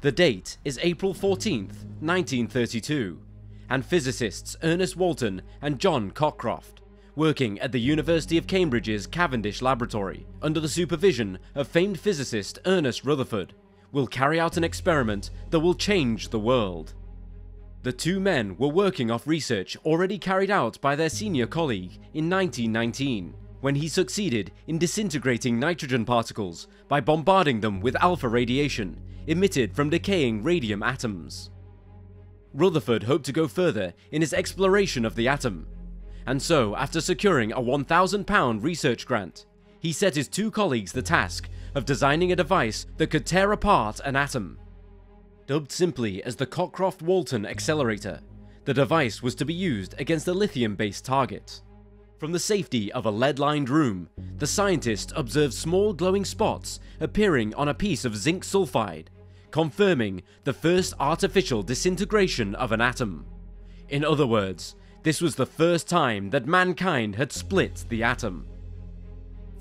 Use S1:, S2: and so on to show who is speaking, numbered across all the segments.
S1: The date is April 14th, 1932, and physicists Ernest Walton and John Cockcroft, working at the University of Cambridge's Cavendish Laboratory under the supervision of famed physicist Ernest Rutherford, will carry out an experiment that will change the world. The two men were working off research already carried out by their senior colleague in 1919, when he succeeded in disintegrating nitrogen particles by bombarding them with alpha radiation emitted from decaying radium atoms. Rutherford hoped to go further in his exploration of the atom, and so after securing a £1,000 research grant, he set his two colleagues the task of designing a device that could tear apart an atom. Dubbed simply as the Cockcroft-Walton Accelerator, the device was to be used against a lithium-based target. From the safety of a lead-lined room, the scientists observed small glowing spots appearing on a piece of zinc sulfide, confirming the first artificial disintegration of an atom. In other words, this was the first time that mankind had split the atom.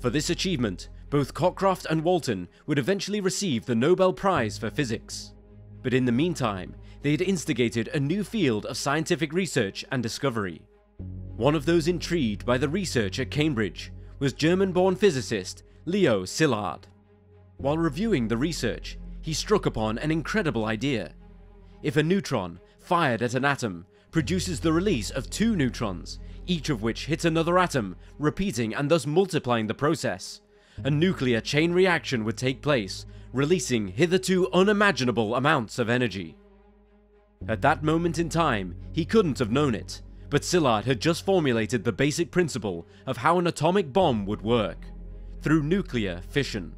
S1: For this achievement, both Cockcroft and Walton would eventually receive the Nobel Prize for Physics. But in the meantime, they had instigated a new field of scientific research and discovery. One of those intrigued by the research at Cambridge was German-born physicist Leo Szilard. While reviewing the research, he struck upon an incredible idea. If a neutron, fired at an atom, produces the release of two neutrons, each of which hits another atom, repeating and thus multiplying the process, a nuclear chain reaction would take place, releasing hitherto unimaginable amounts of energy. At that moment in time, he couldn't have known it, but Szilard had just formulated the basic principle of how an atomic bomb would work, through nuclear fission.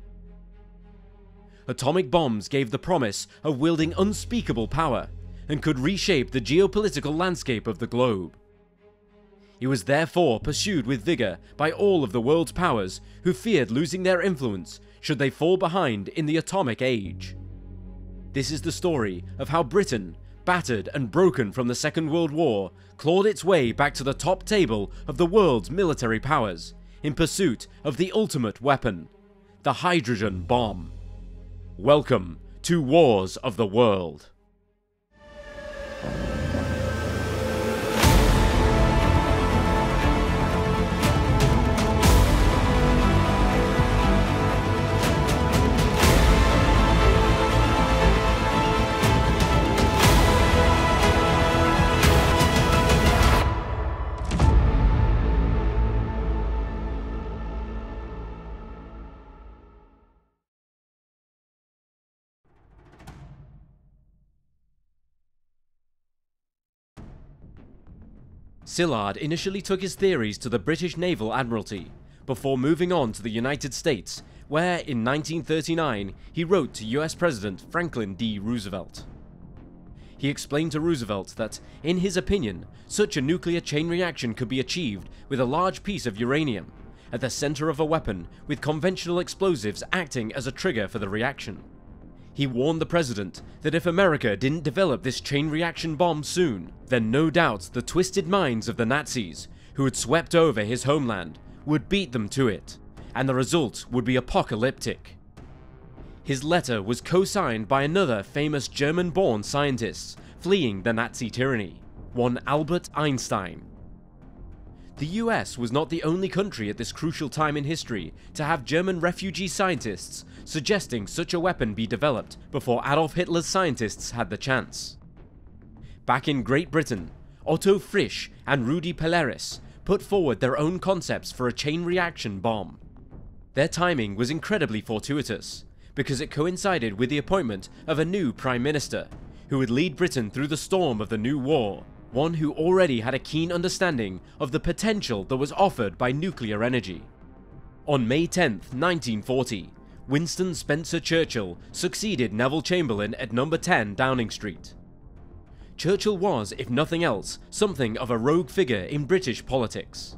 S1: Atomic bombs gave the promise of wielding unspeakable power, and could reshape the geopolitical landscape of the globe. He was therefore pursued with vigour by all of the world's powers who feared losing their influence should they fall behind in the atomic age. This is the story of how Britain, battered and broken from the Second World War, clawed its way back to the top table of the world's military powers in pursuit of the ultimate weapon, the hydrogen bomb. Welcome to Wars of the World. Szilard initially took his theories to the British Naval Admiralty, before moving on to the United States, where in 1939 he wrote to US President Franklin D. Roosevelt. He explained to Roosevelt that, in his opinion, such a nuclear chain reaction could be achieved with a large piece of uranium, at the center of a weapon with conventional explosives acting as a trigger for the reaction. He warned the president that if America didn't develop this chain reaction bomb soon, then no doubt the twisted minds of the Nazis, who had swept over his homeland, would beat them to it, and the result would be apocalyptic. His letter was co-signed by another famous German-born scientist fleeing the Nazi tyranny, one Albert Einstein. The US was not the only country at this crucial time in history to have German refugee scientists suggesting such a weapon be developed before Adolf Hitler's scientists had the chance. Back in Great Britain, Otto Frisch and Rudi Peleris put forward their own concepts for a chain reaction bomb. Their timing was incredibly fortuitous, because it coincided with the appointment of a new Prime Minister, who would lead Britain through the storm of the new war, one who already had a keen understanding of the potential that was offered by nuclear energy. On May 10th, 1940, Winston Spencer Churchill succeeded Neville Chamberlain at number 10 Downing Street. Churchill was, if nothing else, something of a rogue figure in British politics.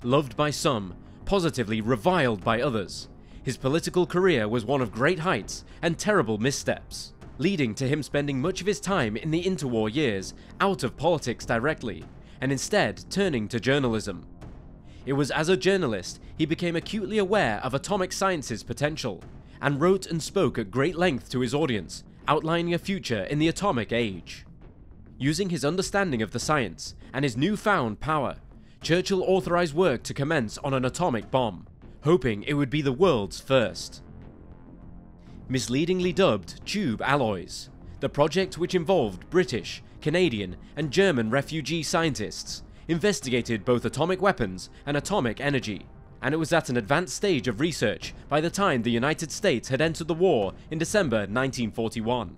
S1: Loved by some, positively reviled by others, his political career was one of great heights and terrible missteps, leading to him spending much of his time in the interwar years out of politics directly, and instead turning to journalism. It was as a journalist he became acutely aware of atomic science's potential, and wrote and spoke at great length to his audience, outlining a future in the atomic age. Using his understanding of the science and his newfound power, Churchill authorized work to commence on an atomic bomb, hoping it would be the world's first. Misleadingly dubbed Tube Alloys, the project, which involved British, Canadian, and German refugee scientists, investigated both atomic weapons and atomic energy, and it was at an advanced stage of research by the time the United States had entered the war in December 1941.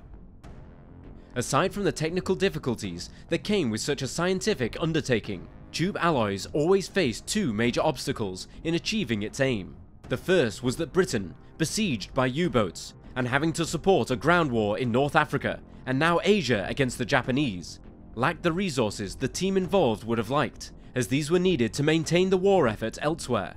S1: Aside from the technical difficulties that came with such a scientific undertaking, Tube Alloys always faced two major obstacles in achieving its aim. The first was that Britain, besieged by U-boats, and having to support a ground war in North Africa and now Asia against the Japanese, lacked the resources the team involved would have liked, as these were needed to maintain the war effort elsewhere.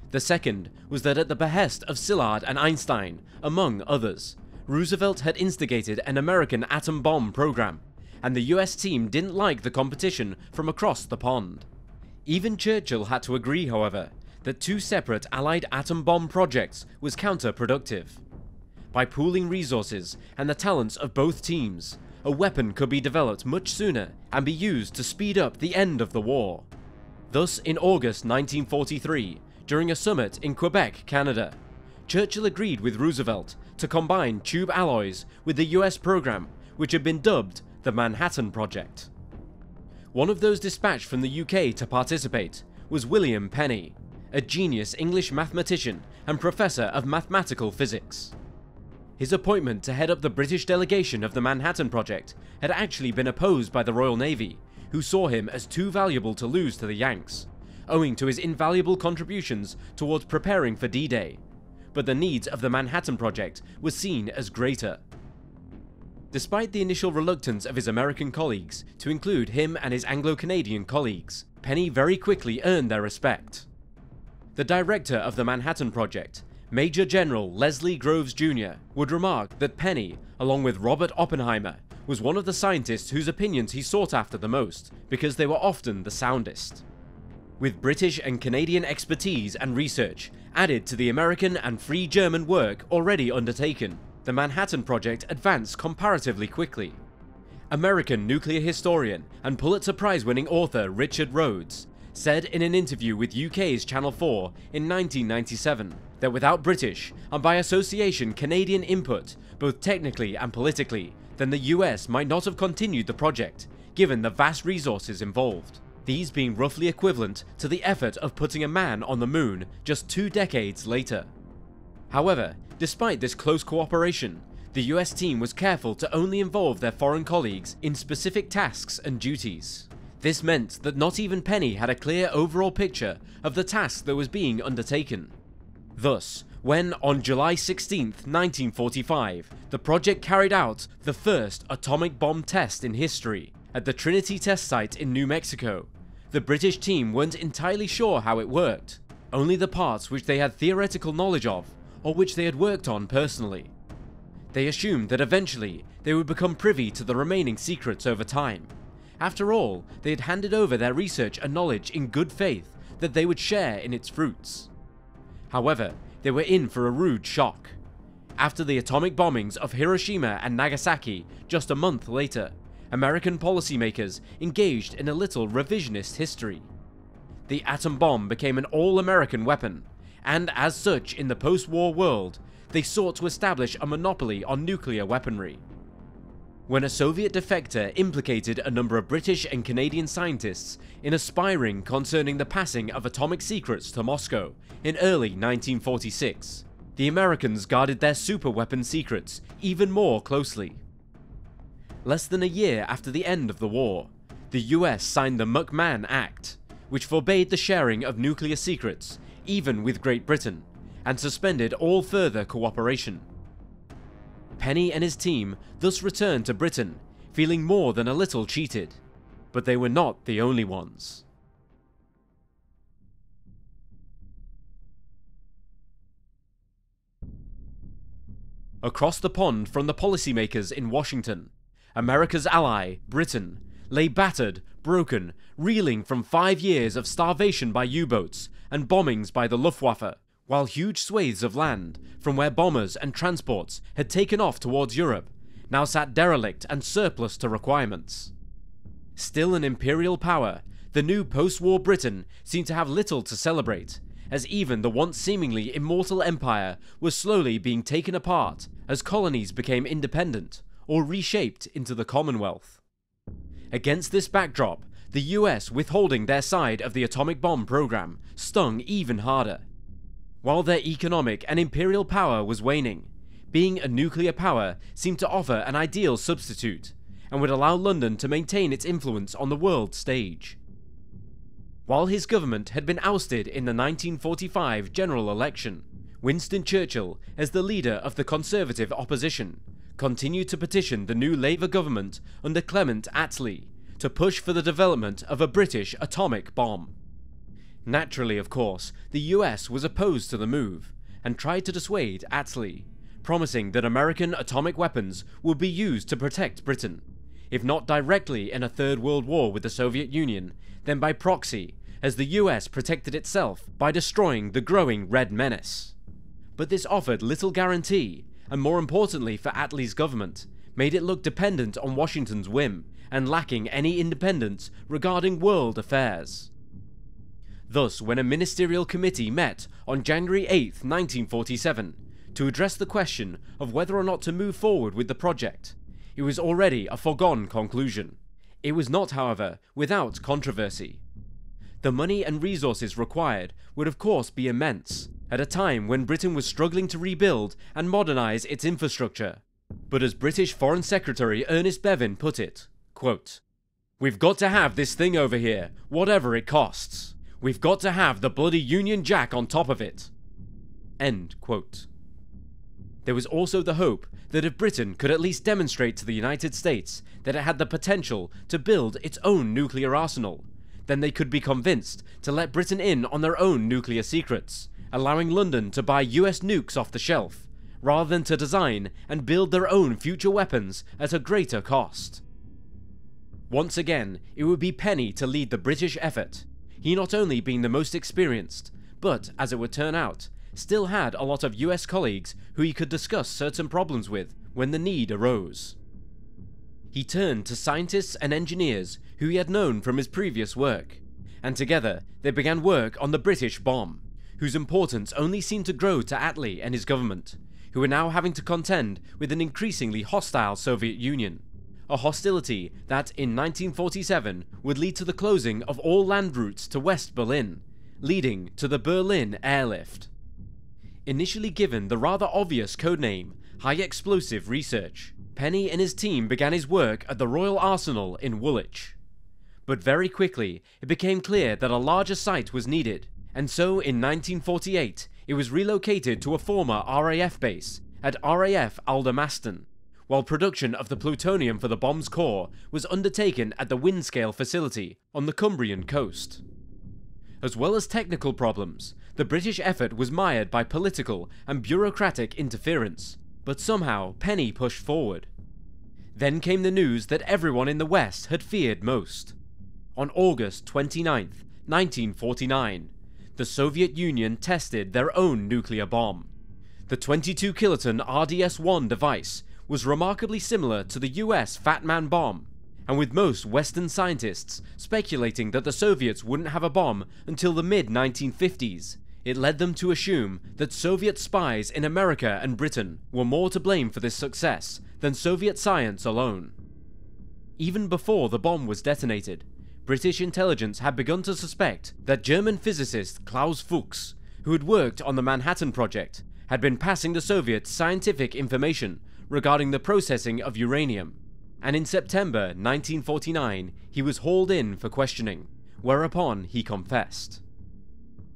S1: The second was that at the behest of Szilard and Einstein, among others, Roosevelt had instigated an American atom bomb program, and the US team didn't like the competition from across the pond. Even Churchill had to agree, however, that two separate Allied atom bomb projects was counterproductive. By pooling resources and the talents of both teams, a weapon could be developed much sooner and be used to speed up the end of the war. Thus, in August 1943, during a summit in Quebec, Canada, Churchill agreed with Roosevelt to combine Tube Alloys with the US program, which had been dubbed the Manhattan Project. One of those dispatched from the UK to participate was William Penny, a genius English mathematician and professor of mathematical physics. His appointment to head up the British delegation of the Manhattan Project had actually been opposed by the Royal Navy, who saw him as too valuable to lose to the Yanks, owing to his invaluable contributions towards preparing for D-Day, but the needs of the Manhattan Project were seen as greater. Despite the initial reluctance of his American colleagues to include him and his Anglo-Canadian colleagues, Penny very quickly earned their respect. The director of the Manhattan Project, Major General Leslie Groves Jr., would remark that Penny, along with Robert Oppenheimer, was one of the scientists whose opinions he sought after the most, because they were often the soundest. With British and Canadian expertise and research added to the American and Free German work already undertaken, the Manhattan Project advanced comparatively quickly. American nuclear historian and Pulitzer Prize-winning author Richard Rhodes said in an interview with UK's Channel 4 in 1997 that without British, and by association Canadian input, both technically and politically, then the US might not have continued the project, given the vast resources involved, these being roughly equivalent to the effort of putting a man on the moon just 2 decades later. However, despite this close cooperation, the US team was careful to only involve their foreign colleagues in specific tasks and duties. This meant that not even Penny had a clear overall picture of the task that was being undertaken. Thus, when on July 16, 1945, the project carried out the first atomic bomb test in history at the Trinity test site in New Mexico, the British team weren't entirely sure how it worked, only the parts which they had theoretical knowledge of or which they had worked on personally. They assumed that eventually they would become privy to the remaining secrets over time. After all, they had handed over their research and knowledge in good faith that they would share in its fruits. However, they were in for a rude shock. After the atomic bombings of Hiroshima and Nagasaki just a month later, American policymakers engaged in a little revisionist history. The atom bomb became an all-American weapon, and as such in the post-war world, they sought to establish a monopoly on nuclear weaponry. When a Soviet defector implicated a number of British and Canadian scientists in aspiring concerning the passing of atomic secrets to Moscow in early 1946, the Americans guarded their superweapon secrets even more closely. Less than a year after the end of the war, the US signed the McMahon Act, which forbade the sharing of nuclear secrets, even with Great Britain, and suspended all further cooperation. Penny and his team thus returned to Britain, feeling more than a little cheated, but they were not the only ones. Across the pond from the policymakers in Washington, America's ally, Britain, lay battered, broken, reeling from 5 years of starvation by U-boats and bombings by the Luftwaffe, while huge swathes of land, from where bombers and transports had taken off towards Europe, now sat derelict and surplus to requirements. Still an imperial power, the new post-war Britain seemed to have little to celebrate, as even the once seemingly immortal empire was slowly being taken apart as colonies became independent or reshaped into the Commonwealth. Against this backdrop, the US withholding their side of the atomic bomb program stung even harder. While their economic and imperial power was waning, being a nuclear power seemed to offer an ideal substitute, and would allow London to maintain its influence on the world stage. While his government had been ousted in the 1945 general election, Winston Churchill, as the leader of the Conservative opposition, continued to petition the new Labour government under Clement Attlee to push for the development of a British atomic bomb. Naturally, of course, the US was opposed to the move, and tried to dissuade Attlee, promising that American atomic weapons would be used to protect Britain, if not directly in a Third World War with the Soviet Union, then by proxy, as the US protected itself by destroying the growing Red Menace. But this offered little guarantee, and more importantly for Attlee's government, made it look dependent on Washington's whim, and lacking any independence regarding world affairs. Thus, when a ministerial committee met on January 8, 1947, to address the question of whether or not to move forward with the project, it was already a foregone conclusion. It was not, however, without controversy. The money and resources required would of course be immense, at a time when Britain was struggling to rebuild and modernise its infrastructure. But as British Foreign Secretary Ernest Bevin put it, quote, "We've got to have this thing over here, whatever it costs. We've got to have the bloody Union Jack on top of it." End quote. There was also the hope that if Britain could at least demonstrate to the United States that it had the potential to build its own nuclear arsenal, then they could be convinced to let Britain in on their own nuclear secrets, allowing London to buy US nukes off the shelf, rather than to design and build their own future weapons at a greater cost. Once again, it would be Penny to lead the British effort, he not only being the most experienced, but, as it would turn out, still had a lot of US colleagues who he could discuss certain problems with when the need arose. He turned to scientists and engineers who he had known from his previous work, and together they began work on the British bomb, whose importance only seemed to grow to Attlee and his government, who were now having to contend with an increasingly hostile Soviet Union, a hostility that in 1947 would lead to the closing of all land routes to West Berlin, leading to the Berlin Airlift. Initially given the rather obvious codename High Explosive Research, Penny and his team began his work at the Royal Arsenal in Woolwich. But very quickly it became clear that a larger site was needed, and so in 1948 it was relocated to a former RAF base at RAF Aldermaston, while production of the plutonium for the bomb's core was undertaken at the Windscale facility on the Cumbrian coast. As well as technical problems, the British effort was mired by political and bureaucratic interference, but somehow Penny pushed forward. Then came the news that everyone in the West had feared most. On August 29, 1949, the Soviet Union tested their own nuclear bomb. The 22-kiloton RDS-1 device was remarkably similar to the US Fat Man bomb, and with most Western scientists speculating that the Soviets wouldn't have a bomb until the mid-1950s, it led them to assume that Soviet spies in America and Britain were more to blame for this success than Soviet science alone. Even before the bomb was detonated, British intelligence had begun to suspect that German physicist Klaus Fuchs, who had worked on the Manhattan Project, had been passing the Soviets scientific information regarding the processing of uranium, and in September 1949 he was hauled in for questioning, whereupon he confessed.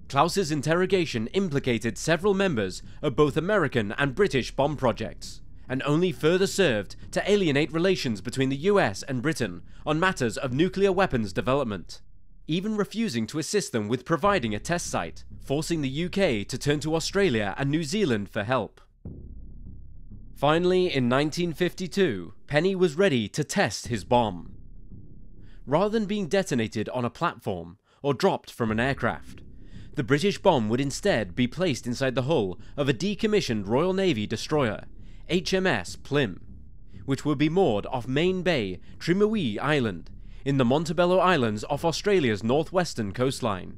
S1: Klaus's interrogation implicated several members of both American and British bomb projects, and only further served to alienate relations between the US and Britain on matters of nuclear weapons development, even refusing to assist them with providing a test site, forcing the UK to turn to Australia and New Zealand for help. Finally, in 1952, Penny was ready to test his bomb. Rather than being detonated on a platform or dropped from an aircraft, the British bomb would instead be placed inside the hull of a decommissioned Royal Navy destroyer, HMS Plym, which would be moored off Main Bay, Trimouille Island, in the Montebello Islands off Australia's northwestern coastline.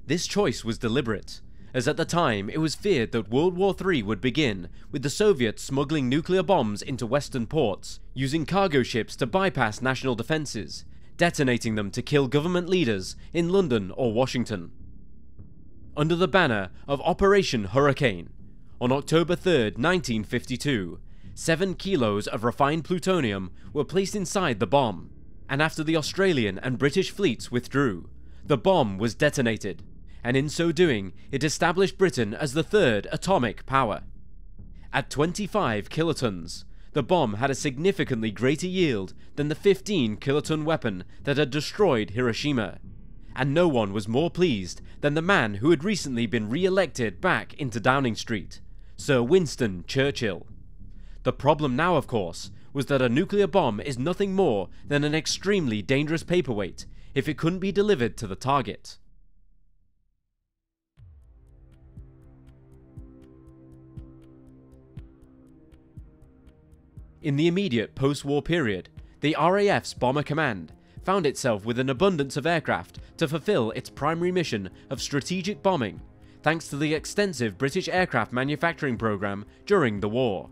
S1: This choice was deliberate, as at the time it was feared that World War III would begin with the Soviets smuggling nuclear bombs into western ports, using cargo ships to bypass national defences, detonating them to kill government leaders in London or Washington. Under the banner of Operation Hurricane, on October 3, 1952, 7 kilos of refined plutonium were placed inside the bomb, and after the Australian and British fleets withdrew, the bomb was detonated, and in so doing it established Britain as the third atomic power. At 25 kilotons, the bomb had a significantly greater yield than the 15 kiloton weapon that had destroyed Hiroshima, and no one was more pleased than the man who had recently been re-elected back into Downing Street, Sir Winston Churchill. The problem now, of course, was that a nuclear bomb is nothing more than an extremely dangerous paperweight if it couldn't be delivered to the target. In the immediate post-war period, the RAF's Bomber Command found itself with an abundance of aircraft to fulfill its primary mission of strategic bombing, thanks to the extensive British aircraft manufacturing program during the war.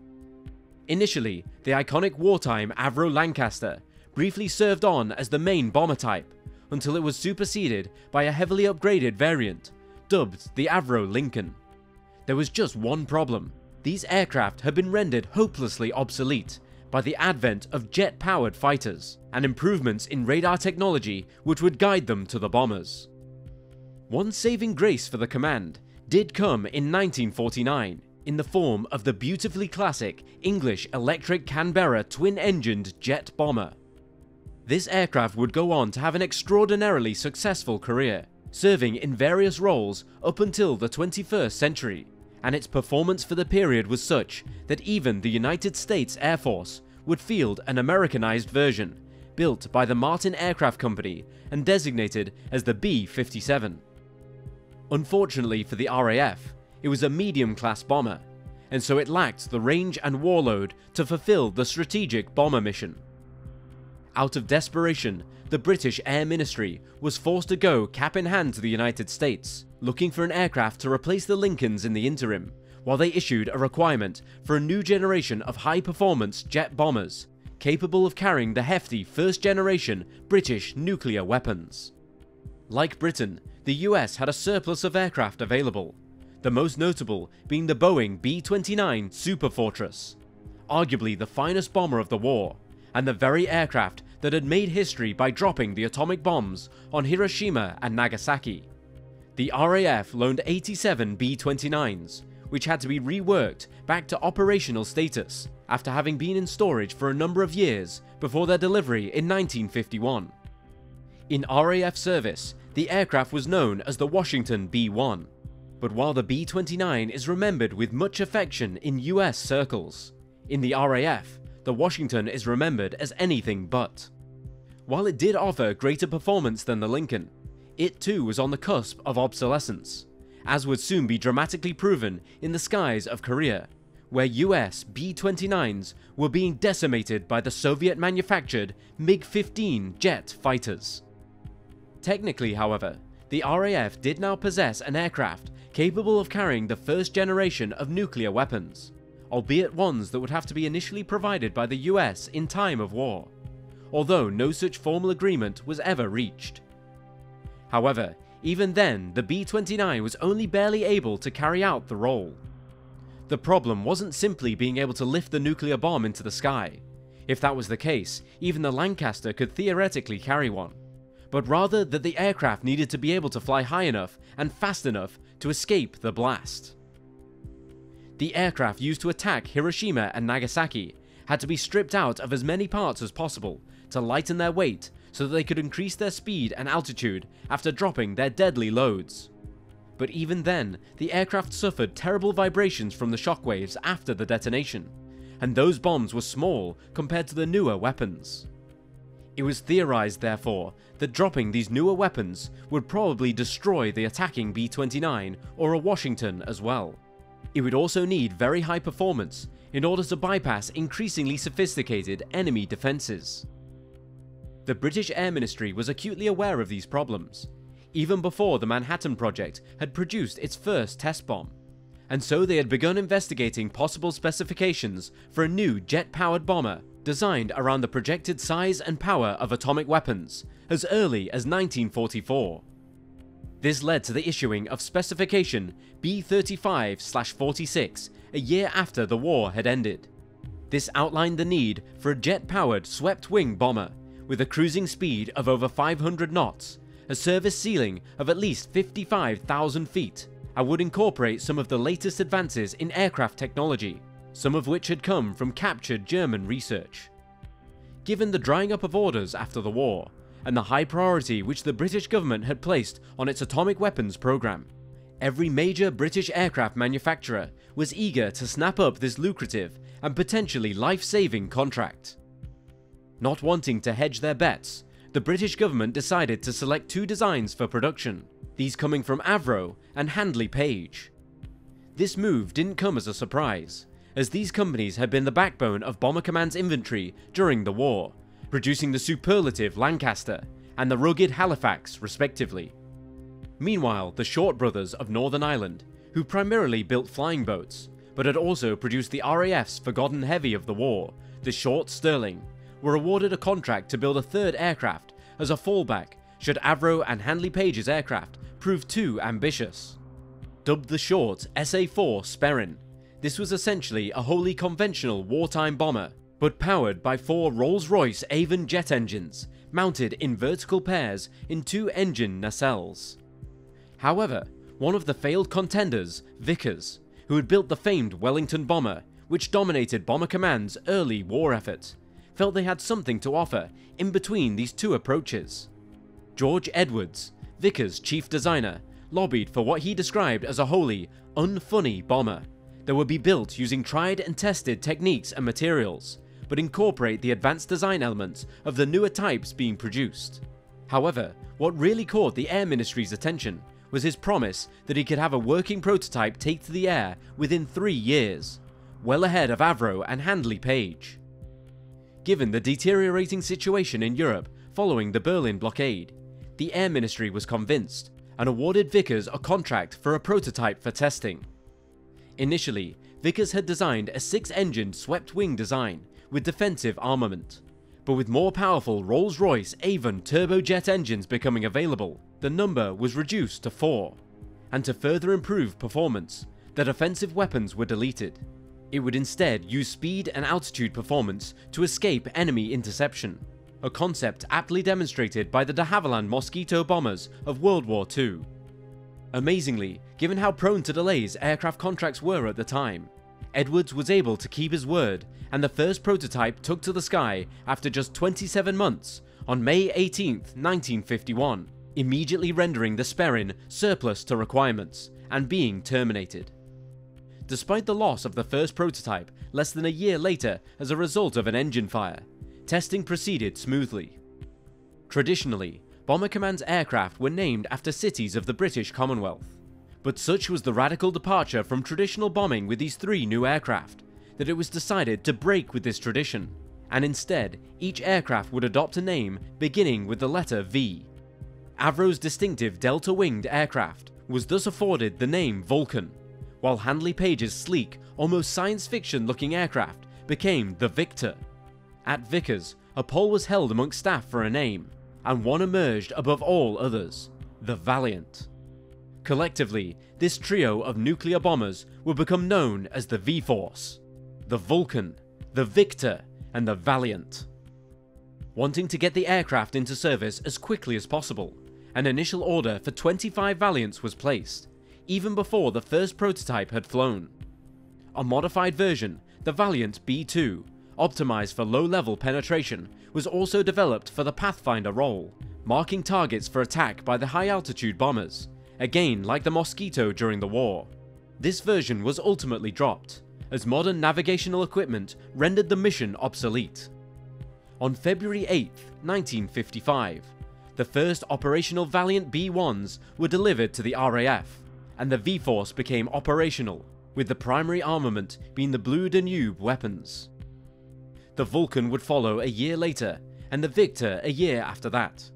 S1: Initially, the iconic wartime Avro Lancaster briefly served on as the main bomber type, until it was superseded by a heavily upgraded variant, dubbed the Avro Lincoln. There was just one problem: these aircraft had been rendered hopelessly obsolete by the advent of jet-powered fighters, and improvements in radar technology which would guide them to the bombers. One saving grace for the command did come in 1949, in the form of the beautifully classic English electric Canberra twin-engined jet bomber. This aircraft would go on to have an extraordinarily successful career, serving in various roles up until the 21st century, and its performance for the period was such that even the United States Air Force would field an Americanized version, built by the Martin Aircraft Company and designated as the B-57. Unfortunately for the RAF, it was a medium-class bomber, and so it lacked the range and warload to fulfill the strategic bomber mission. Out of desperation, the British Air Ministry was forced to go cap in hand to the United States, looking for an aircraft to replace the Lincolns in the interim, while they issued a requirement for a new generation of high-performance jet bombers, capable of carrying the hefty first-generation British nuclear weapons. Like Britain, the US had a surplus of aircraft available, the most notable being the Boeing B-29 Superfortress, arguably the finest bomber of the war, and the very aircraft that had made history by dropping the atomic bombs on Hiroshima and Nagasaki. The RAF loaned 87 B-29s, which had to be reworked back to operational status after having been in storage for a number of years before their delivery in 1951. In RAF service, the aircraft was known as the Washington B-1, but while the B-29 is remembered with much affection in US circles, in the RAF, the Washington is remembered as anything but. While it did offer greater performance than the Lincoln, it too was on the cusp of obsolescence, as would soon be dramatically proven in the skies of Korea, where US B-29s were being decimated by the Soviet-manufactured MiG-15 jet fighters. Technically, however, the RAF did now possess an aircraft capable of carrying the first generation of nuclear weapons, albeit ones that would have to be initially provided by the US in time of war, although no such formal agreement was ever reached. However, even then, the B-29 was only barely able to carry out the role. The problem wasn't simply being able to lift the nuclear bomb into the sky. If that was the case, even the Lancaster could theoretically carry one, but rather that the aircraft needed to be able to fly high enough and fast enough to escape the blast. The aircraft used to attack Hiroshima and Nagasaki had to be stripped out of as many parts as possible to lighten their weight so that they could increase their speed and altitude after dropping their deadly loads. But even then, the aircraft suffered terrible vibrations from the shockwaves after the detonation, and those bombs were small compared to the newer weapons. It was theorized, therefore, that dropping these newer weapons would probably destroy the attacking B-29 or a Washington as well. It would also need very high performance in order to bypass increasingly sophisticated enemy defences. The British Air Ministry was acutely aware of these problems, even before the Manhattan Project had produced its first test bomb, and so they had begun investigating possible specifications for a new jet-powered bomber designed around the projected size and power of atomic weapons as early as 1944. This led to the issuing of specification B-35/46 a year after the war had ended. This outlined the need for a jet-powered swept-wing bomber with a cruising speed of over 500 knots, a service ceiling of at least 55,000 feet, and would incorporate some of the latest advances in aircraft technology, some of which had come from captured German research. Given the drying up of orders after the war, and the high priority which the British government had placed on its atomic weapons program, every major British aircraft manufacturer was eager to snap up this lucrative and potentially life-saving contract. Not wanting to hedge their bets, the British government decided to select two designs for production, these coming from Avro and Handley Page. This move didn't come as a surprise, as these companies had been the backbone of Bomber Command's inventory during the war, producing the superlative Lancaster and the rugged Halifax respectively. Meanwhile, the Short brothers of Northern Ireland, who primarily built flying boats, but had also produced the RAF's forgotten heavy of the war, the Short Stirling, were awarded a contract to build a third aircraft as a fallback should Avro and Handley Page's aircraft prove too ambitious. Dubbed the Short SA-4 Sperrin, this was essentially a wholly conventional wartime bomber, but powered by 4 Rolls-Royce Avon jet engines mounted in vertical pairs in 2 engine nacelles. However, one of the failed contenders, Vickers, who had built the famed Wellington bomber, which dominated Bomber Command's early war effort, felt they had something to offer in between these two approaches. George Edwards, Vickers' chief designer, lobbied for what he described as a wholly unfunny bomber that would be built using tried and tested techniques and materials, but incorporate the advanced design elements of the newer types being produced. However, what really caught the Air Ministry's attention was his promise that he could have a working prototype take to the air within 3 years, well ahead of Avro and Handley Page. Given the deteriorating situation in Europe following the Berlin blockade, the Air Ministry was convinced and awarded Vickers a contract for a prototype for testing. Initially, Vickers had designed a 6-engined swept-wing design with defensive armament, but with more powerful Rolls-Royce Avon turbojet engines becoming available, the number was reduced to 4, and to further improve performance, the defensive weapons were deleted. It would instead use speed and altitude performance to escape enemy interception, a concept aptly demonstrated by the de Havilland Mosquito bombers of World War II. Amazingly, given how prone to delays aircraft contracts were at the time, Edwards was able to keep his word, and the first prototype took to the sky after just 27 months on May 18, 1951, immediately rendering the Sperrin surplus to requirements and being terminated. Despite the loss of the first prototype less than a year later as a result of an engine fire, testing proceeded smoothly. Traditionally, Bomber Command's aircraft were named after cities of the British Commonwealth, but such was the radical departure from traditional bombing with these 3 new aircraft that it was decided to break with this tradition, and instead each aircraft would adopt a name beginning with the letter V. Avro's distinctive delta-winged aircraft was thus afforded the name Vulcan, while Handley Page's sleek, almost science-fiction looking aircraft became the Victor. At Vickers, a poll was held amongst staff for a name, and one emerged above all others, the Valiant. Collectively, this trio of nuclear bombers would become known as the V-Force, the Vulcan, the Victor, and the Valiant. Wanting to get the aircraft into service as quickly as possible, an initial order for 25 Valiants was placed, even before the first prototype had flown. A modified version, the Valiant B-2, optimized for low-level penetration, was also developed for the Pathfinder role, marking targets for attack by the high-altitude bombers, again like the Mosquito during the war. This version was ultimately dropped, as modern navigational equipment rendered the mission obsolete. On February 8, 1955, the first operational Valiant B-1s were delivered to the RAF, and the V-Force became operational, with the primary armament being the Blue Danube weapons. The Vulcan would follow a year later, and the Victor a year after that.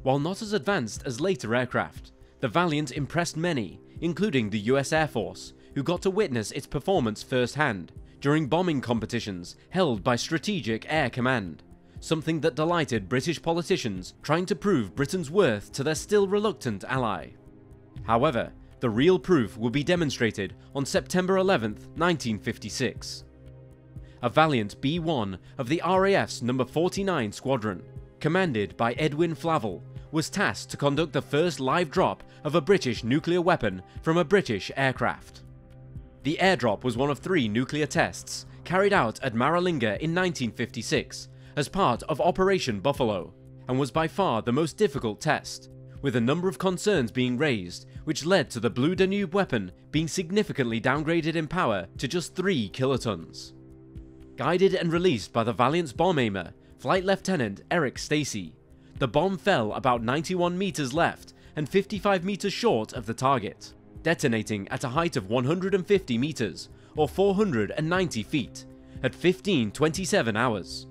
S1: While not as advanced as later aircraft, the Valiant impressed many, including the US Air Force, who got to witness its performance firsthand during bombing competitions held by Strategic Air Command, something that delighted British politicians trying to prove Britain's worth to their still reluctant ally. However, the real proof will be demonstrated on September 11, 1956. A Valiant B-1 of the RAF's No. 49 Squadron, commanded by Edwin Flavel, was tasked to conduct the first live drop of a British nuclear weapon from a British aircraft. The airdrop was one of 3 nuclear tests carried out at Maralinga in 1956 as part of Operation Buffalo, and was by far the most difficult test, with a number of concerns being raised which led to the Blue Danube weapon being significantly downgraded in power to just 3 kilotons. Guided and released by the Valiant's bomb aimer, Flight Lieutenant Eric Stacey, the bomb fell about 91 meters left and 55 meters short of the target, detonating at a height of 150 meters or 490 feet at 15:27 hours.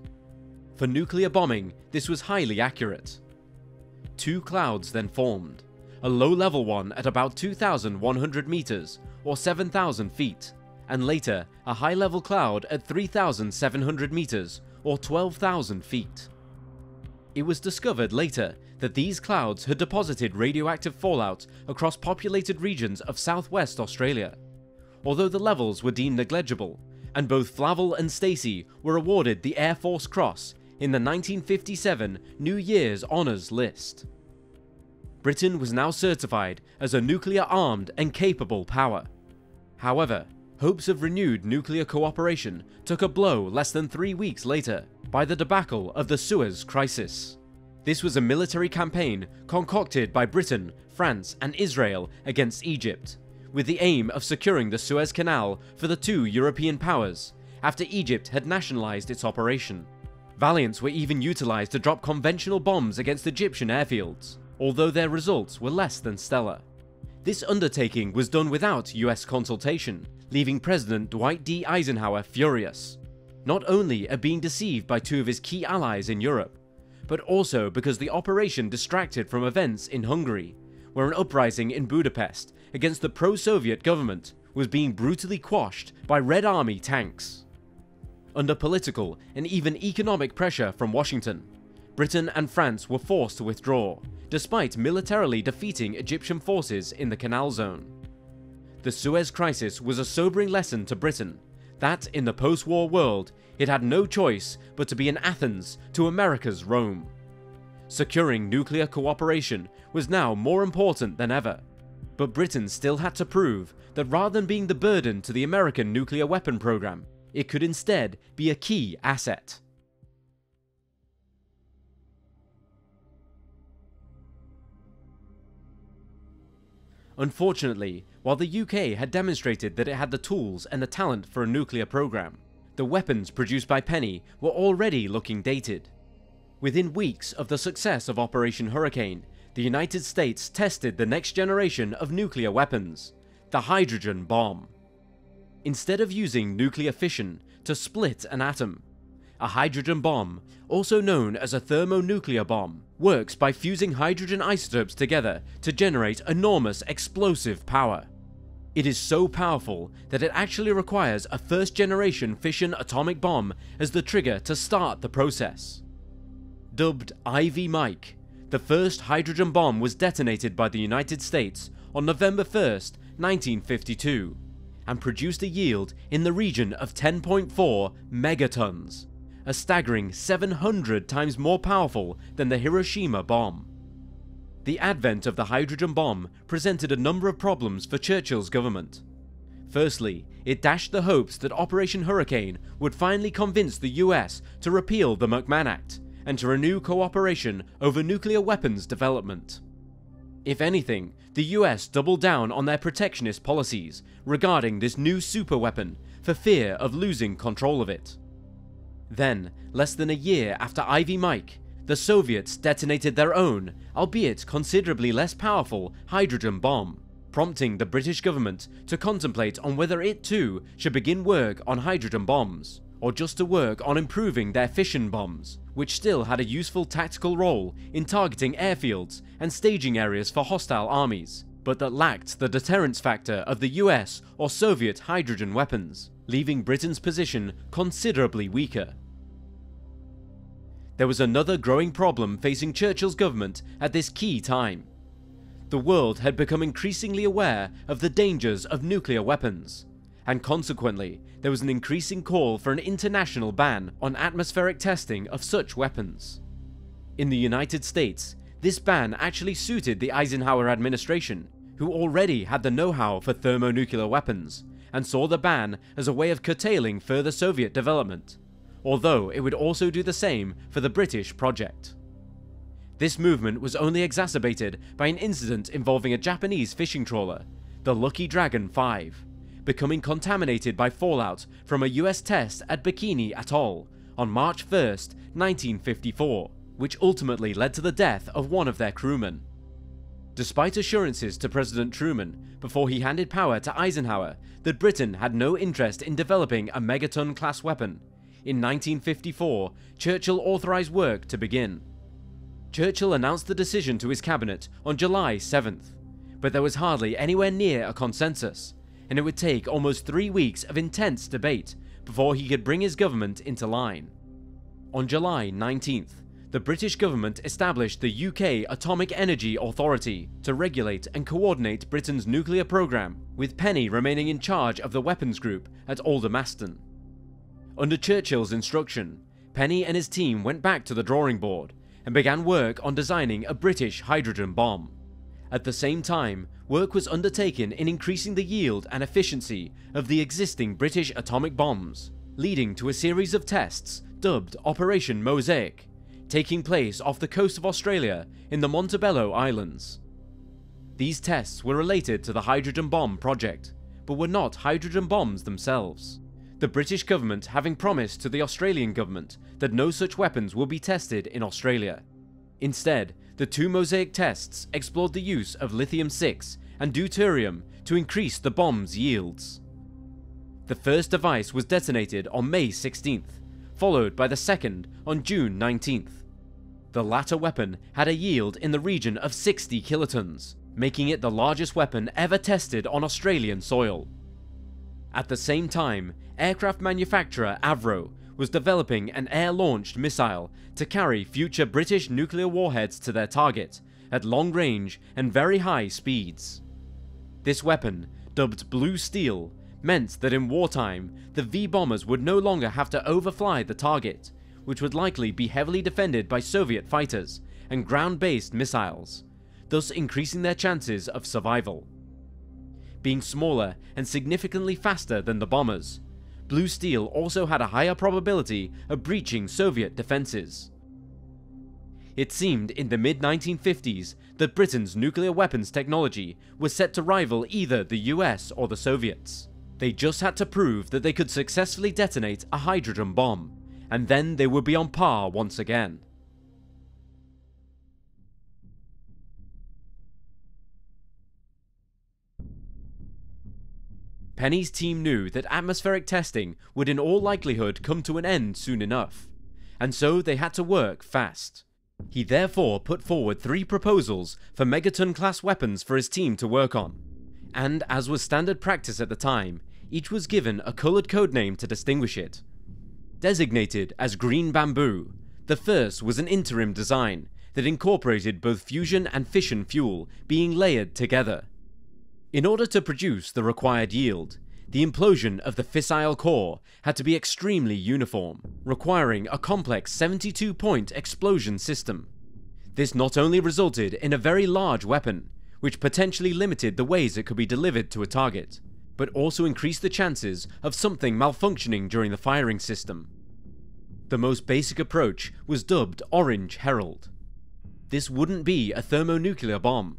S1: For nuclear bombing, this was highly accurate. 2 clouds then formed, a low-level one at about 2,100 meters or 7,000 feet, and later a high-level cloud at 3,700 meters or 12,000 feet. It was discovered later that these clouds had deposited radioactive fallout across populated regions of southwest Australia, although the levels were deemed negligible, and both Flavel and Stacey were awarded the Air Force Cross in the 1957 New Year's Honours List. Britain was now certified as a nuclear-armed and capable power. However, hopes of renewed nuclear cooperation took a blow less than 3 weeks later by the debacle of the Suez Crisis. This was a military campaign concocted by Britain, France and Israel against Egypt, with the aim of securing the Suez Canal for the 2 European powers after Egypt had nationalised its operation. Valiants were even utilised to drop conventional bombs against Egyptian airfields, although their results were less than stellar. This undertaking was done without US consultation, leaving President Dwight D. Eisenhower furious, not only at being deceived by 2 of his key allies in Europe, but also because the operation distracted from events in Hungary, where an uprising in Budapest against the pro-Soviet government was being brutally quashed by Red Army tanks. Under political and even economic pressure from Washington, Britain and France were forced to withdraw, despite militarily defeating Egyptian forces in the Canal Zone. The Suez Crisis was a sobering lesson to Britain that, in the post-war world, it had no choice but to be an Athens to America's Rome. Securing nuclear cooperation was now more important than ever, but Britain still had to prove that rather than being the burden to the American nuclear weapon program, it could instead be a key asset. Unfortunately, while the UK had demonstrated that it had the tools and the talent for a nuclear program, the weapons produced by Penny were already looking dated. Within weeks of the success of Operation Hurricane, the United States tested the next generation of nuclear weapons, the hydrogen bomb. Instead of using nuclear fission to split an atom, a hydrogen bomb, also known as a thermonuclear bomb, works by fusing hydrogen isotopes together to generate enormous explosive power. It is so powerful that it actually requires a first-generation fission atomic bomb as the trigger to start the process. Dubbed Ivy Mike, the first hydrogen bomb was detonated by the United States on November 1st, 1952, and produced a yield in the region of 10.4 megatons, a staggering 700 times more powerful than the Hiroshima bomb. The advent of the hydrogen bomb presented a number of problems for Churchill's government. Firstly, it dashed the hopes that Operation Hurricane would finally convince the US to repeal the McMahon Act and to renew cooperation over nuclear weapons development. If anything, the US doubled down on their protectionist policies regarding this new superweapon for fear of losing control of it. Then, less than a year after Ivy Mike, the Soviets detonated their own, albeit considerably less powerful, hydrogen bomb, prompting the British government to contemplate on whether it too should begin work on hydrogen bombs, or just to work on improving their fission bombs, which still had a useful tactical role in targeting airfields and staging areas for hostile armies, but that lacked the deterrence factor of the US or Soviet hydrogen weapons, leaving Britain's position considerably weaker. There was another growing problem facing Churchill's government at this key time. The world had become increasingly aware of the dangers of nuclear weapons, and consequently there was an increasing call for an international ban on atmospheric testing of such weapons. In the United States, this ban actually suited the Eisenhower administration, who already had the know-how for thermonuclear weapons, and saw the ban as a way of curtailing further Soviet development, although it would also do the same for the British project. This movement was only exacerbated by an incident involving a Japanese fishing trawler, the Lucky Dragon 5, becoming contaminated by fallout from a US test at Bikini Atoll on March 1st, 1954, which ultimately led to the death of one of their crewmen. Despite assurances to President Truman before he handed power to Eisenhower that Britain had no interest in developing a megaton-class weapon, in 1954 Churchill authorized work to begin. Churchill announced the decision to his cabinet on July 7th, but there was hardly anywhere near a consensus, and it would take almost 3 weeks of intense debate before he could bring his government into line. On July 19th, the British government established the UK Atomic Energy Authority to regulate and coordinate Britain's nuclear programme, with Penny remaining in charge of the weapons group at Aldermaston. Under Churchill's instruction, Penny and his team went back to the drawing board and began work on designing a British hydrogen bomb. At the same time, work was undertaken in increasing the yield and efficiency of the existing British atomic bombs, leading to a series of tests dubbed Operation Mosaic, taking place off the coast of Australia in the Montebello Islands. These tests were related to the hydrogen bomb project, but were not hydrogen bombs themselves, the British government having promised to the Australian government that no such weapons would be tested in Australia. Instead, the two Mosaic tests explored the use of lithium-6 and deuterium to increase the bomb's yields. The first device was detonated on May 16th, followed by the second on June 19th. The latter weapon had a yield in the region of 60 kilotons, making it the largest weapon ever tested on Australian soil. At the same time, aircraft manufacturer Avro was developing an air-launched missile to carry future British nuclear warheads to their target at long range and very high speeds. This weapon, dubbed Blue Steel, meant that in wartime the V-bombers would no longer have to overfly the target, which would likely be heavily defended by Soviet fighters and ground-based missiles, thus increasing their chances of survival. Being smaller and significantly faster than the bombers, Blue Steel also had a higher probability of breaching Soviet defenses. It seemed in the mid-1950s that Britain's nuclear weapons technology was set to rival either the US or the Soviets. They just had to prove that they could successfully detonate a hydrogen bomb, and then they would be on par once again. Penny's team knew that atmospheric testing would in all likelihood come to an end soon enough, and so they had to work fast. He therefore put forward 3 proposals for megaton-class weapons for his team to work on, and as was standard practice at the time, each was given a coloured codename to distinguish it. Designated as Green Bamboo, the first was an interim design that incorporated both fusion and fission fuel being layered together. In order to produce the required yield, the implosion of the fissile core had to be extremely uniform, requiring a complex 72-point explosion system. This not only resulted in a very large weapon, which potentially limited the ways it could be delivered to a target, but also increased the chances of something malfunctioning during the firing system. The most basic approach was dubbed Orange Herald. This wouldn't be a thermonuclear bomb,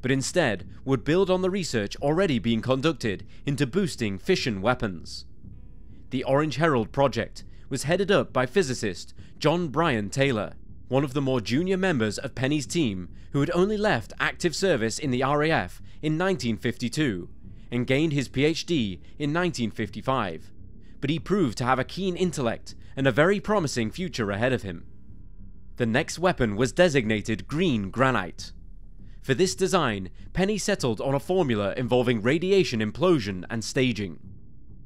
S1: but instead would build on the research already being conducted into boosting fission weapons. The Orange Herald project was headed up by physicist John Bryan Taylor, one of the more junior members of Penny's team who had only left active service in the RAF in 1952 and gained his PhD in 1955, but he proved to have a keen intellect and a very promising future ahead of him. The next weapon was designated green granite. For this design, Penny settled on a formula involving radiation implosion and staging.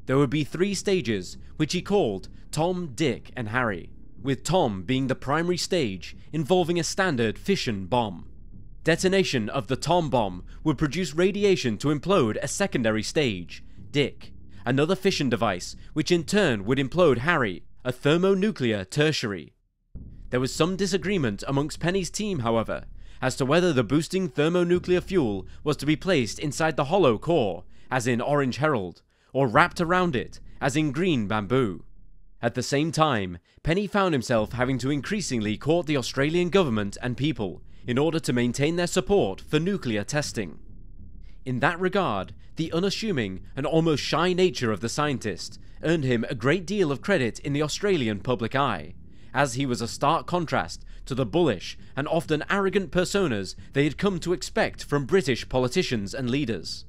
S1: There would be 3 stages, which he called Tom, Dick, and Harry, with Tom being the primary stage involving a standard fission bomb. Detonation of the Tom bomb would produce radiation to implode a secondary stage, Dick, another fission device which in turn would implode Harry, a thermonuclear tertiary. There was some disagreement amongst Penny's team, however, as to whether the boosting thermonuclear fuel was to be placed inside the hollow core, as in Orange Herald, or wrapped around it, as in Green Bamboo. At the same time, Penny found himself having to increasingly court the Australian government and people in order to maintain their support for nuclear testing. In that regard, the unassuming and almost shy nature of the scientist earned him a great deal of credit in the Australian public eye, as he was a stark contrast to the bullish and often arrogant personas they had come to expect from British politicians and leaders.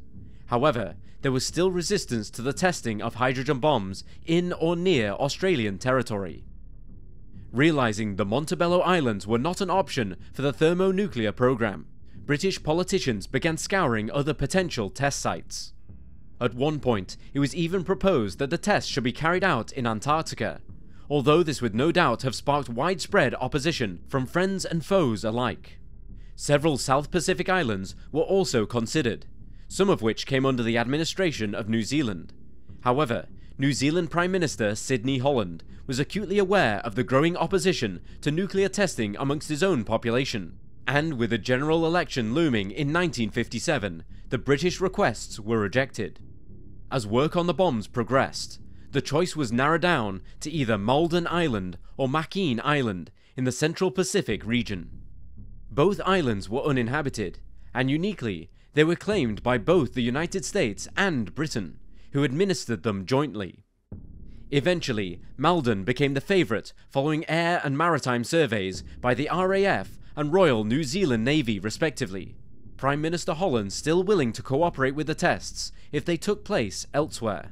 S1: However, there was still resistance to the testing of hydrogen bombs in or near Australian territory. Realizing the Montebello Islands were not an option for the thermonuclear program, British politicians began scouring other potential test sites. At one point, it was even proposed that the test should be carried out in Antarctica, although this would no doubt have sparked widespread opposition from friends and foes alike. Several South Pacific islands were also considered, some of which came under the administration of New Zealand. However, New Zealand Prime Minister Sidney Holland was acutely aware of the growing opposition to nuclear testing amongst his own population, and with a general election looming in 1957, the British requests were rejected. As work on the bombs progressed, the choice was narrowed down to either Malden Island or Makin Island in the Central Pacific region. Both islands were uninhabited, and uniquely, they were claimed by both the United States and Britain, who administered them jointly. Eventually, Malden became the favourite following air and maritime surveys by the RAF and Royal New Zealand Navy respectively, Prime Minister Holland still willing to cooperate with the tests if they took place elsewhere.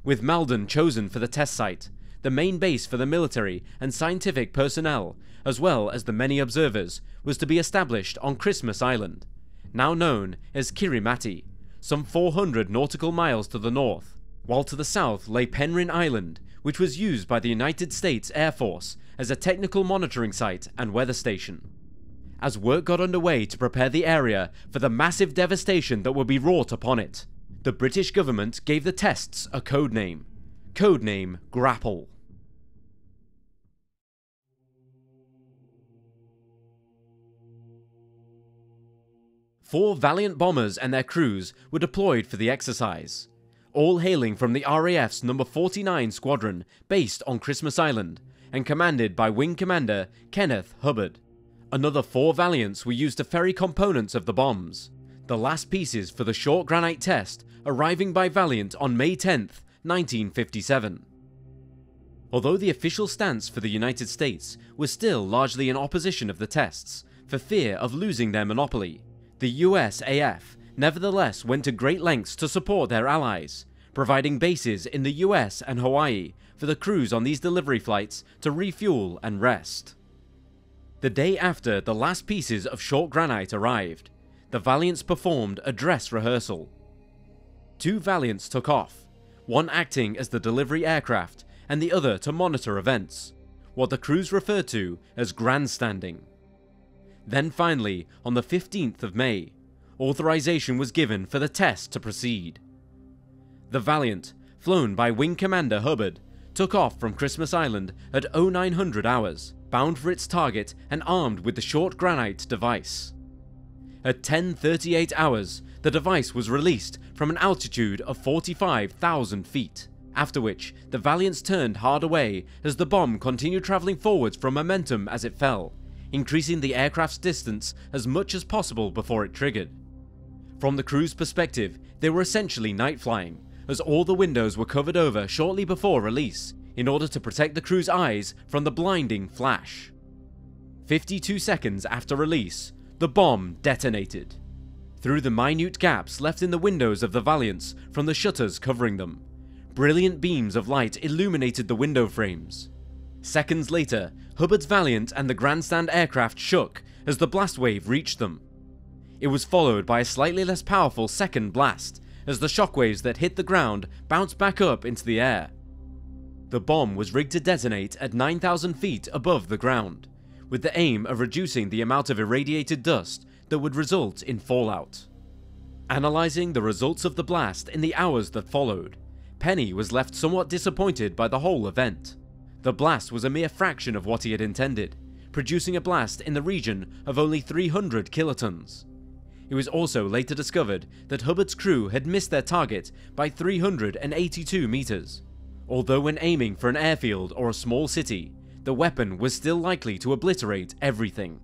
S1: With Malden chosen for the test site, the main base for the military and scientific personnel, as well as the many observers, was to be established on Christmas Island, now known as Kirimati, some 400 nautical miles to the north, while to the south lay Penryn Island, which was used by the United States Air Force as a technical monitoring site and weather station. As work got underway to prepare the area for the massive devastation that would be wrought upon it, the British government gave the tests a codename Grapple. Four valiant bombers and their crews were deployed for the exercise, all hailing from the RAF's No. 49 Squadron based on Christmas Island and commanded by Wing Commander Kenneth Hubbard. Another 4 Valiants were used to ferry components of the bombs, the last pieces for the short granite test arriving by Valiant on May 10th, 1957. Although the official stance for the United States was still largely in opposition of the tests, for fear of losing their monopoly, the USAF nevertheless went to great lengths to support their allies, providing bases in the US and Hawaii for the crews on these delivery flights to refuel and rest. The day after the last pieces of short granite arrived, the Valiants performed a dress rehearsal. 2 Valiants took off, one acting as the delivery aircraft and the other to monitor events, what the crews referred to as grandstanding. Then finally, on the 15th of May, authorization was given for the test to proceed. The Valiant, flown by Wing Commander Hubbard, took off from Christmas Island at 0900 hours, bound for its target and armed with the short granite device. At 10:38 hours, the device was released from an altitude of 45,000 feet, after which the Valiants turned hard away as the bomb continued travelling forwards from momentum as it fell, increasing the aircraft's distance as much as possible before it triggered. From the crew's perspective, they were essentially night flying, as all the windows were covered over shortly before release, in order to protect the crew's eyes from the blinding flash. 52 seconds after release, the bomb detonated. Through the minute gaps left in the windows of the Valiants from the shutters covering them, brilliant beams of light illuminated the window frames. Seconds later, Hubbard's Valiant and the Grandstand aircraft shook as the blast wave reached them. It was followed by a slightly less powerful second blast as the shockwaves that hit the ground bounced back up into the air. The bomb was rigged to detonate at 9,000 feet above the ground, with the aim of reducing the amount of irradiated dust that would result in fallout. Analysing the results of the blast in the hours that followed, Penny was left somewhat disappointed by the whole event. The blast was a mere fraction of what he had intended, producing a blast in the region of only 300 kilotons. It was also later discovered that Hubbard's crew had missed their target by 382 meters. Although when aiming for an airfield or a small city, the weapon was still likely to obliterate everything.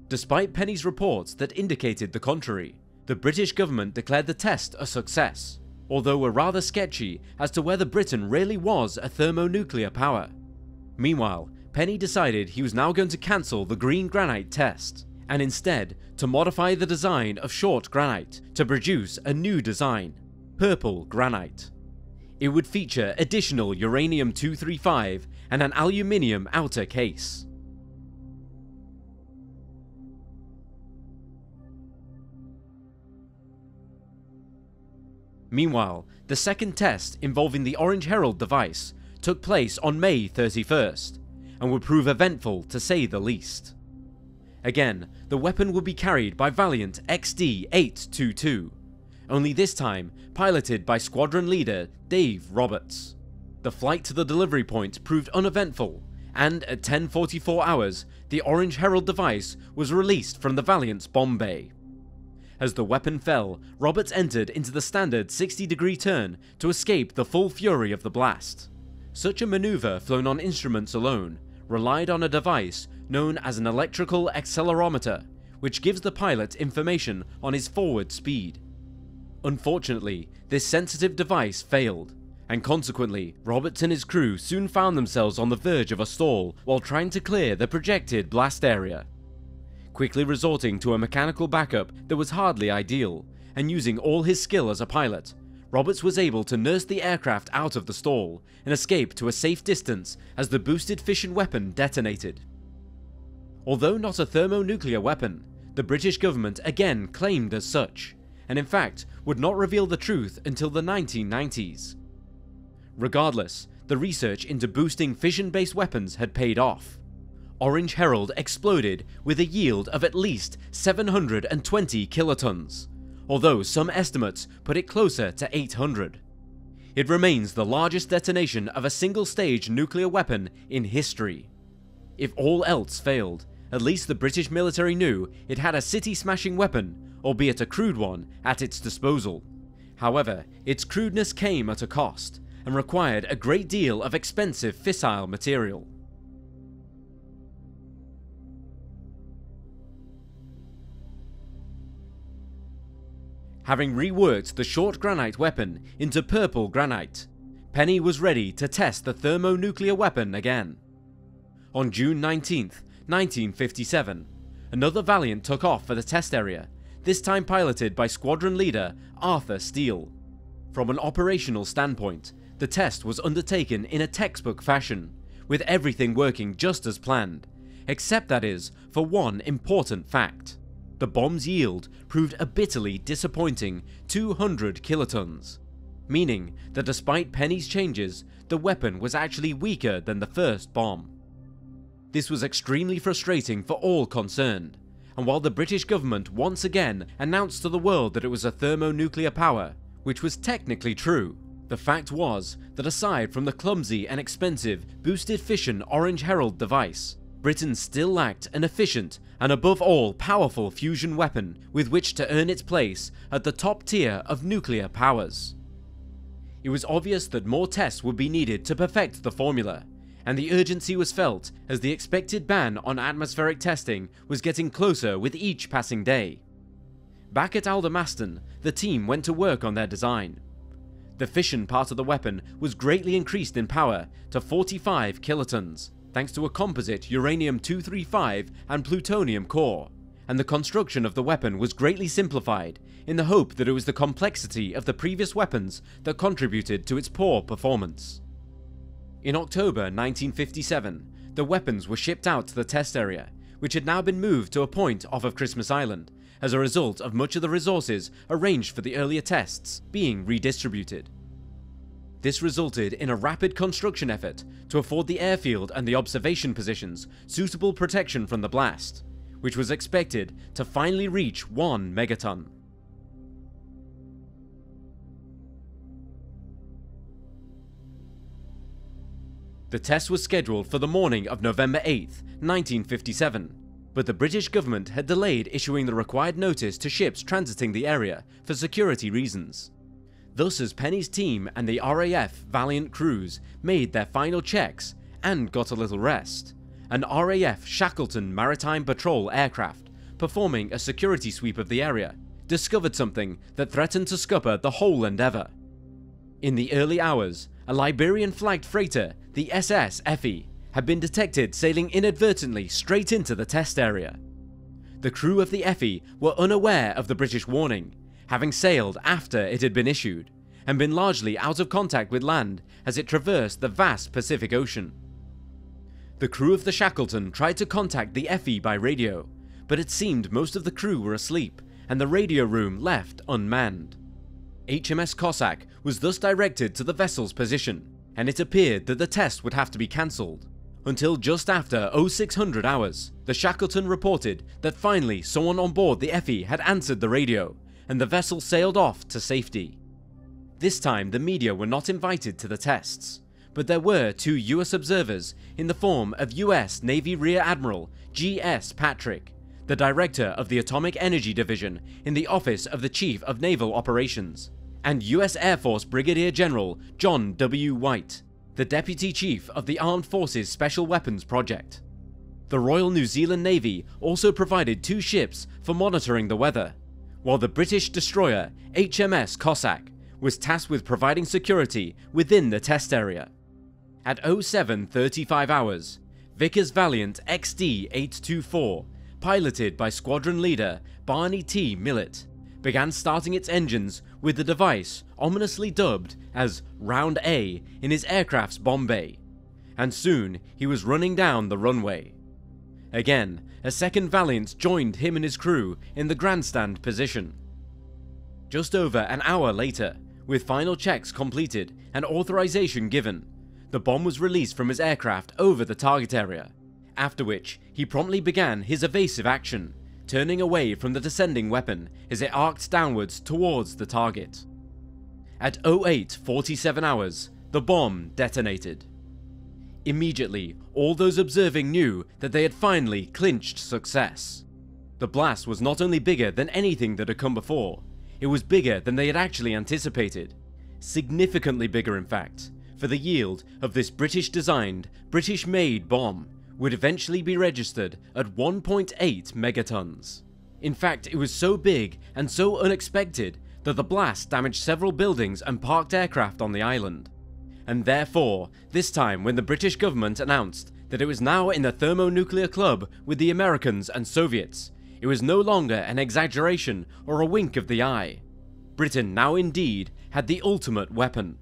S1: Despite Penny's reports that indicated the contrary, the British government declared the test a success, although were rather sketchy as to whether Britain really was a thermonuclear power. Meanwhile, Penny decided he was now going to cancel the green granite test, and instead to modify the design of short granite to produce a new design, purple granite. It would feature additional uranium-235 and an aluminium outer case. Meanwhile, the second test involving the Orange Herald device took place on May 31st, and would prove eventful to say the least. Again, the weapon would be carried by Valiant XD-822, only this time piloted by squadron leader Dave Roberts. The flight to the delivery point proved uneventful, and at 10:44 hours, the Orange Herald device was released from the Valiant's bomb bay. As the weapon fell, Roberts entered into the standard 60-degree turn to escape the full fury of the blast. Such a maneuver, flown on instruments alone, relied on a device known as an electrical accelerometer, which gives the pilot information on his forward speed. Unfortunately, this sensitive device failed, and consequently, Roberts and his crew soon found themselves on the verge of a stall while trying to clear the projected blast area. Quickly resorting to a mechanical backup that was hardly ideal, and using all his skill as a pilot, Roberts was able to nurse the aircraft out of the stall and escape to a safe distance as the boosted fission weapon detonated. Although not a thermonuclear weapon, the British government again claimed as such, and in fact would not reveal the truth until the 1990s. Regardless, the research into boosting fission-based weapons had paid off. Orange Herald exploded with a yield of at least 720 kilotons, although some estimates put it closer to 800. It remains the largest detonation of a single-stage nuclear weapon in history. If all else failed, at least the British military knew it had a city-smashing weapon, albeit a crude one, at its disposal. However, its crudeness came at a cost, and required a great deal of expensive fissile material. Having reworked the short granite weapon into purple granite, Penny was ready to test the thermonuclear weapon again. On June 19th, 1957, another Valiant took off for the test area, this time piloted by squadron leader Arthur Steele. From an operational standpoint, the test was undertaken in a textbook fashion, with everything working just as planned, except that is, for one important fact. The bomb's yield proved a bitterly disappointing 200 kilotons, meaning that despite Penny's changes, the weapon was actually weaker than the first bomb. This was extremely frustrating for all concerned, and while the British government once again announced to the world that it was a thermonuclear power, which was technically true, the fact was that aside from the clumsy and expensive boosted fission Orange Herald device, Britain still lacked an efficient and above all powerful fusion weapon with which to earn its place at the top tier of nuclear powers. It was obvious that more tests would be needed to perfect the formula, and the urgency was felt as the expected ban on atmospheric testing was getting closer with each passing day. Back at Aldermaston, the team went to work on their design. The fission part of the weapon was greatly increased in power to 45 kilotons, thanks to a composite uranium-235 and plutonium core, and the construction of the weapon was greatly simplified in the hope that it was the complexity of the previous weapons that contributed to its poor performance. In October 1957, the weapons were shipped out to the test area, which had now been moved to a point off of Christmas Island as a result of much of the resources arranged for the earlier tests being redistributed. This resulted in a rapid construction effort to afford the airfield and the observation positions suitable protection from the blast, which was expected to finally reach 1 megaton. The test was scheduled for the morning of November 8, 1957, but the British government had delayed issuing the required notice to ships transiting the area for security reasons. Thus, as Penny's team and the RAF Valiant crews made their final checks and got a little rest, an RAF Shackleton Maritime Patrol aircraft performing a security sweep of the area discovered something that threatened to scupper the whole endeavour. In the early hours, a Liberian-flagged freighter, the SS Effie, had been detected sailing inadvertently straight into the test area. The crew of the Effie were unaware of the British warning, having sailed after it had been issued, and been largely out of contact with land as it traversed the vast Pacific Ocean. The crew of the Shackleton tried to contact the Effie by radio, but it seemed most of the crew were asleep and the radio room left unmanned. HMS Cossack was thus directed to the vessel's position, and it appeared that the test would have to be cancelled. Until just after 0600 hours, the Shackleton reported that finally someone on board the Effie had answered the radio, and the vessel sailed off to safety. This time the media were not invited to the tests, but there were 2 US observers in the form of US Navy Rear Admiral G.S. Patrick, the director of the Atomic Energy Division in the Office of the Chief of Naval Operations, and US Air Force Brigadier General John W. White, the Deputy Chief of the Armed Forces Special Weapons Project. The Royal New Zealand Navy also provided 2 ships for monitoring the weather, while the British destroyer HMS Cossack was tasked with providing security within the test area. At 07:35 hours, Vickers Valiant XD-824, piloted by squadron leader Barney T. Millett, began starting its engines with the device ominously dubbed as Round A in his aircraft's bomb bay, and soon he was running down the runway. Again, a second Valiant joined him and his crew in the grandstand position. Just over an hour later, with final checks completed and authorization given, the bomb was released from his aircraft over the target area, after which he promptly began his evasive action, turning away from the descending weapon as it arced downwards towards the target. At 08:47 hours, the bomb detonated. Immediately, all those observing knew that they had finally clinched success. The blast was not only bigger than anything that had come before, it was bigger than they had actually anticipated. Significantly bigger, in fact, for the yield of this British-designed, British-made bomb would eventually be registered at 1.8 megatons. In fact, it was so big and so unexpected that the blast damaged several buildings and parked aircraft on the island. And therefore, this time when the British government announced that it was now in the thermonuclear club with the Americans and Soviets, it was no longer an exaggeration or a wink of the eye. Britain now indeed had the ultimate weapon.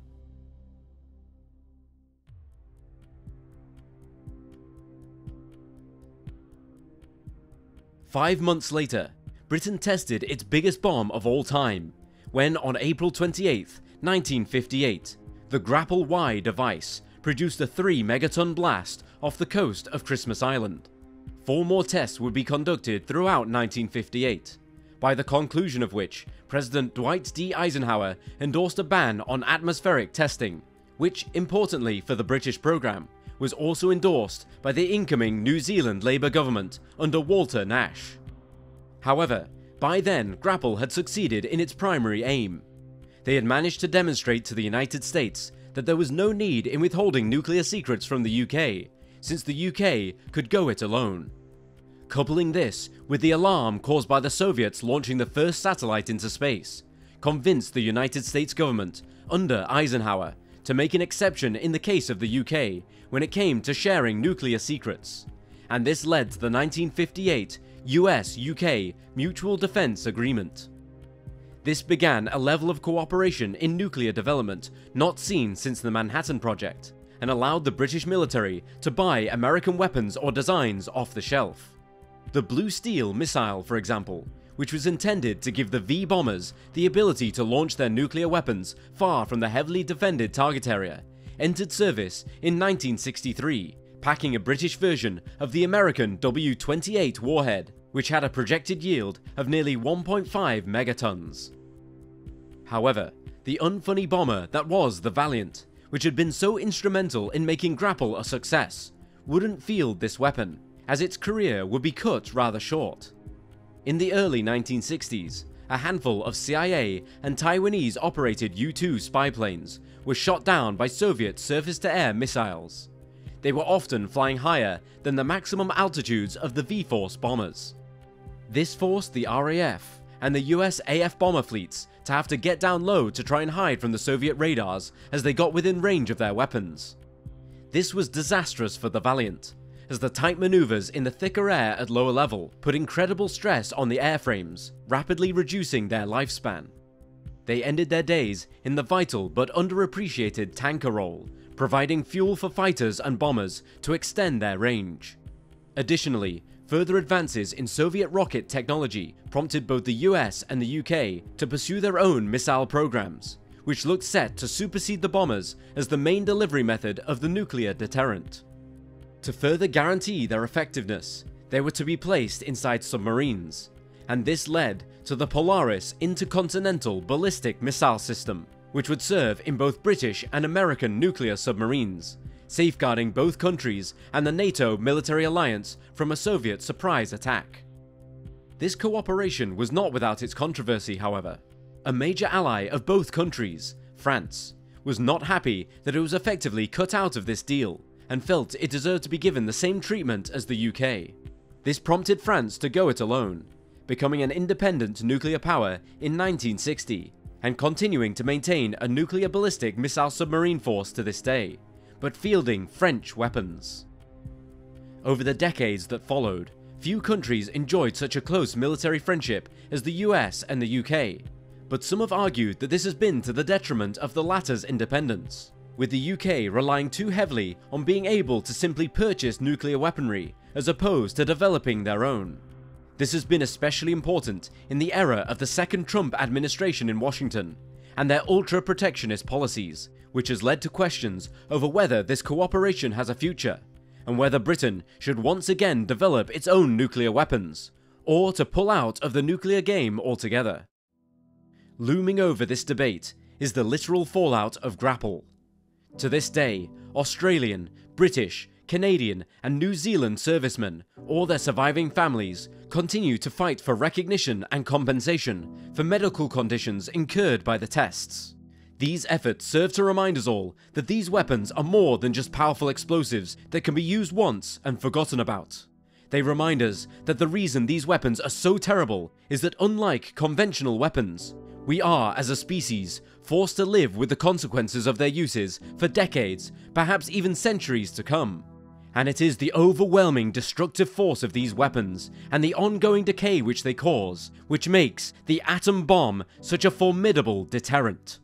S1: Five months later, Britain tested its biggest bomb of all time, when on April 28, 1958, the Grapple Y device produced a 3 megaton blast off the coast of Christmas Island. 4 more tests would be conducted throughout 1958, by the conclusion of which President Dwight D. Eisenhower endorsed a ban on atmospheric testing, which, importantly for the British programme, was also endorsed by the incoming New Zealand Labour government under Walter Nash. However, by then Grapple had succeeded in its primary aim. They had managed to demonstrate to the United States that there was no need in withholding nuclear secrets from the UK, since the UK could go it alone. Coupling this with the alarm caused by the Soviets launching the first satellite into space, convinced the United States government, under Eisenhower, to make an exception in the case of the UK when it came to sharing nuclear secrets, and this led to the 1958 US-UK Mutual Defence Agreement. This began a level of cooperation in nuclear development not seen since the Manhattan Project, and allowed the British military to buy American weapons or designs off the shelf. The Blue Steel missile, for example, which was intended to give the V bombers the ability to launch their nuclear weapons far from the heavily defended target area, entered service in 1963, packing a British version of the American W-28 Warhead, which had a projected yield of nearly 1.5 megatons. However, the unfunny bomber that was the Valiant, which had been so instrumental in making Grapple a success, wouldn't field this weapon, as its career would be cut rather short. In the early 1960s, a handful of CIA and Taiwanese operated U-2 spy planes were shot down by Soviet surface-to-air missiles. They were often flying higher than the maximum altitudes of the V-Force bombers. This forced the RAF and the US AF bomber fleets to have to get down low to try and hide from the Soviet radars as they got within range of their weapons. This was disastrous for the Valiant, as the tight maneuvers in the thicker air at lower level put incredible stress on the airframes, rapidly reducing their lifespan. They ended their days in the vital but underappreciated tanker role, providing fuel for fighters and bombers to extend their range. Additionally, further advances in Soviet rocket technology prompted both the US and the UK to pursue their own missile programs, which looked set to supersede the bombers as the main delivery method of the nuclear deterrent. To further guarantee their effectiveness, they were to be placed inside submarines, and this led to the Polaris Intercontinental Ballistic Missile System, which would serve in both British and American nuclear submarines, safeguarding both countries and the NATO military alliance from a Soviet surprise attack. This cooperation was not without its controversy, however. A major ally of both countries, France, was not happy that it was effectively cut out of this deal, and felt it deserved to be given the same treatment as the UK. This prompted France to go it alone, becoming an independent nuclear power in 1960, and continuing to maintain a nuclear ballistic missile submarine force to this day, but fielding French weapons. Over the decades that followed, few countries enjoyed such a close military friendship as the US and the UK, but some have argued that this has been to the detriment of the latter's independence, with the UK relying too heavily on being able to simply purchase nuclear weaponry as opposed to developing their own. This has been especially important in the era of the second Trump administration in Washington and their ultra-protectionist policies, which has led to questions over whether this cooperation has a future, and whether Britain should once again develop its own nuclear weapons, or to pull out of the nuclear game altogether. Looming over this debate is the literal fallout of Grapple. To this day, Australian, British, Canadian, and New Zealand servicemen, or their surviving families, continue to fight for recognition and compensation for medical conditions incurred by the tests. These efforts serve to remind us all that these weapons are more than just powerful explosives that can be used once and forgotten about. They remind us that the reason these weapons are so terrible is that, unlike conventional weapons, we are, as a species, forced to live with the consequences of their uses for decades, perhaps even centuries to come. And it is the overwhelming destructive force of these weapons and the ongoing decay which they cause, which makes the atom bomb such a formidable deterrent.